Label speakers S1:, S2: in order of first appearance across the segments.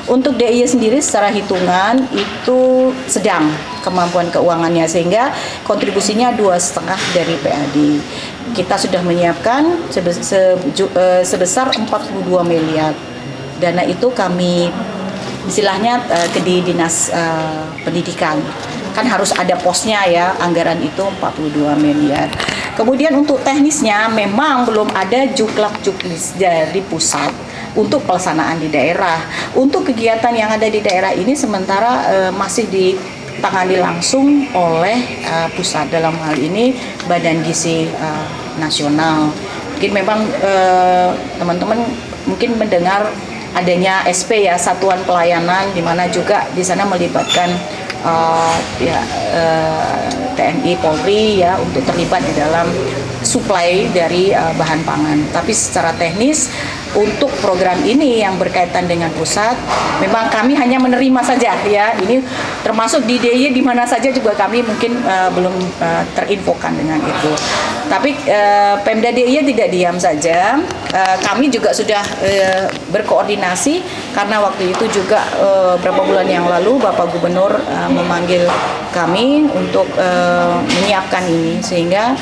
S1: Untuk DIY sendiri secara hitungan itu sedang kemampuan keuangannya, sehingga kontribusinya 2,5 dari PAD. Kita sudah menyiapkan sebesar 42 miliar. Dana itu kami istilahnya di Dinas Pendidikan. Kan harus ada posnya ya, anggaran itu 42 miliar. Kemudian untuk teknisnya memang belum ada juklak-juklis dari pusat untuk pelaksanaan di daerah. Untuk kegiatan yang ada di daerah ini sementara masih ditangani langsung oleh pusat, dalam hal ini Badan Gizi Nasional. Mungkin memang teman-teman mungkin mendengar adanya SP ya, Satuan Pelayanan, di mana juga di sana melibatkan TNI, Polri ya, untuk terlibat di dalam suplai dari bahan pangan. Tapi secara teknis untuk program ini yang berkaitan dengan pusat, memang kami hanya menerima saja ya. Ini termasuk di DIY di mana saja juga kami mungkin belum terinfokan dengan itu. Tapi Pemda DIY tidak diam saja. Kami juga sudah berkoordinasi karena waktu itu juga beberapa bulan yang lalu Bapak Gubernur memanggil kami untuk menyiapkan ini, sehingga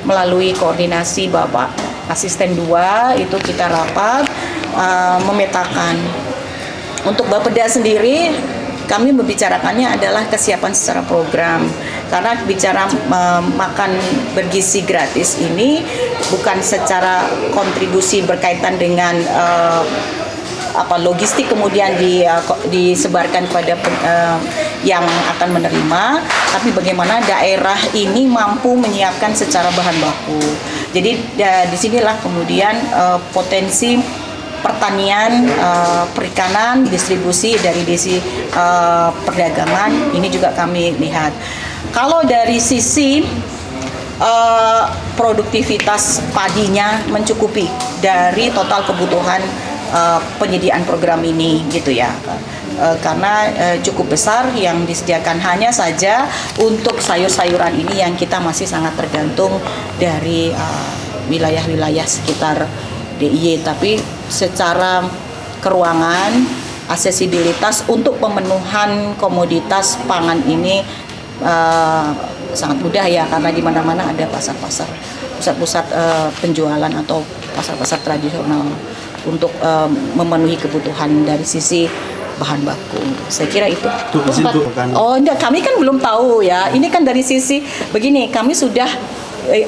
S1: melalui koordinasi Bapak Asisten 2 itu kita rapat memetakan. Untuk Bapeda sendiri kami membicarakannya adalah kesiapan secara program, karena bicara makan bergizi gratis ini bukan secara kontribusi berkaitan dengan logistik kemudian disebarkan kepada yang akan menerima, tapi bagaimana daerah ini mampu menyiapkan secara bahan baku. Jadi disinilah kemudian potensi pertanian, perikanan, distribusi dari sisi perdagangan ini juga kami lihat. Kalau dari sisi produktivitas padinya mencukupi dari total kebutuhan penyediaan program ini gitu ya, karena cukup besar yang disediakan. Hanya saja untuk sayur-sayuran ini yang kita masih sangat tergantung dari wilayah-wilayah sekitar DIY, tapi secara keruangan, aksesibilitas untuk pemenuhan komoditas pangan ini sangat mudah ya, karena di mana-mana ada pasar-pasar, pusat-pusat penjualan atau pasar-pasar tradisional untuk memenuhi kebutuhan dari sisi bahan baku. Saya kira itu. Oh enggak, kami kan belum tahu ya. Ini kan dari sisi begini, kami sudah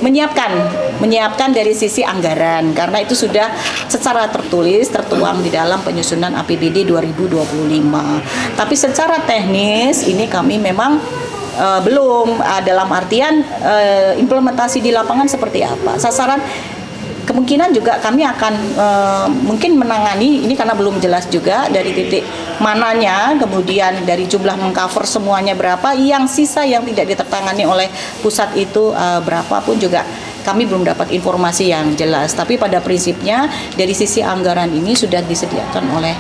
S1: menyiapkan dari sisi anggaran, karena itu sudah secara tertulis tertuang di dalam penyusunan APBD 2025. Tapi secara teknis ini kami memang belum dalam artian implementasi di lapangan seperti apa. Sasaran kemungkinan juga kami akan mungkin menangani ini karena belum jelas juga dari titik mananya, kemudian dari jumlah mengcover semuanya berapa, yang sisa yang tidak ditertangani oleh pusat itu berapa pun juga kami belum dapat informasi yang jelas. Tapi pada prinsipnya dari sisi anggaran ini sudah disediakan oleh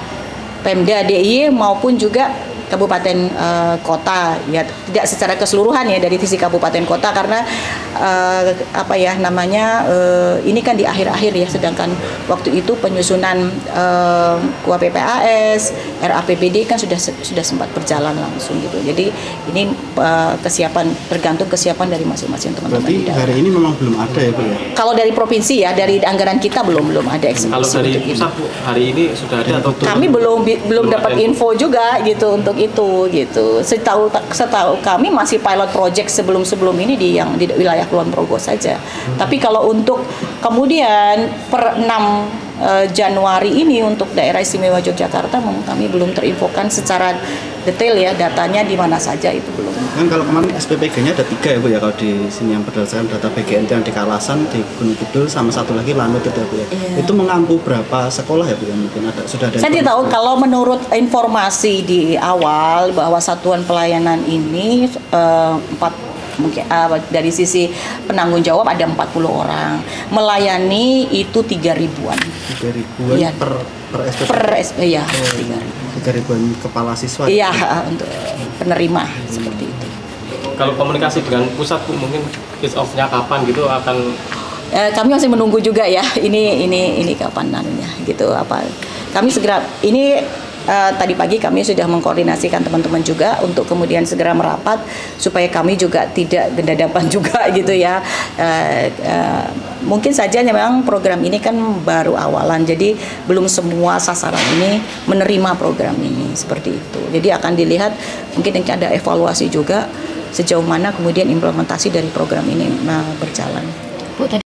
S1: Pemda DIY maupun juga kabupaten kota ya, tidak secara keseluruhan ya dari sisi kabupaten kota, karena ini kan di akhir-akhir ya, sedangkan waktu itu penyusunan KUAPPAS, RAPBD kan sudah sempat berjalan langsung gitu. Jadi ini tergantung kesiapan dari masing-masing teman-teman.
S2: Berarti hari ini memang belum ada ya Bu ya?
S1: Kalau dari provinsi ya, dari anggaran kita belum ada eksekusi.
S3: Kalau dari pusat Bu, hari ini sudah ada atau
S1: kami belum dapat info juga gitu untuk itu gitu. Setahu kami masih pilot project sebelum ini di wilayah Kulon Progo saja. Tapi kalau untuk kemudian per 6 Januari ini untuk daerah istimewa Yogyakarta kami belum terinfokan secara detail ya, datanya di mana saja itu belum.
S2: Kan kalau kemarin SPPG-nya ada 3 ya Bu ya, kalau di sini yang berdasarkan data BGNT yang di Kalasan, di Gunung Kidul, sama satu lagi Lanut itu ya Bu ya. Itu mengampu berapa sekolah ya Bu ya, mungkin sudah ada?
S1: Saya tidak tahu, kalau menurut informasi di awal bahwa satuan pelayanan ini mungkin dari sisi penanggung jawab ada 40 orang, melayani itu 3.000-an.
S2: 3.000-an ya, per SPP? Per
S1: SP ya,
S2: 3.000-an kepala siswa?
S1: Iya, untuk penerima seperti itu.
S3: Kalau komunikasi dengan pusat Bu, mungkin kick off-nya kapan gitu akan?
S1: Kami masih menunggu juga ya, ini kapan namanya gitu, kami segera ini tadi pagi kami sudah mengkoordinasikan teman-teman juga untuk kemudian segera merapat supaya kami juga tidak gendadapan juga gitu ya. Mungkin saja memang program ini kan baru awalan, jadi belum semua sasaran ini menerima program ini seperti itu. Jadi akan dilihat mungkin ada evaluasi juga sejauh mana kemudian implementasi dari program ini berjalan.
S4: Bu,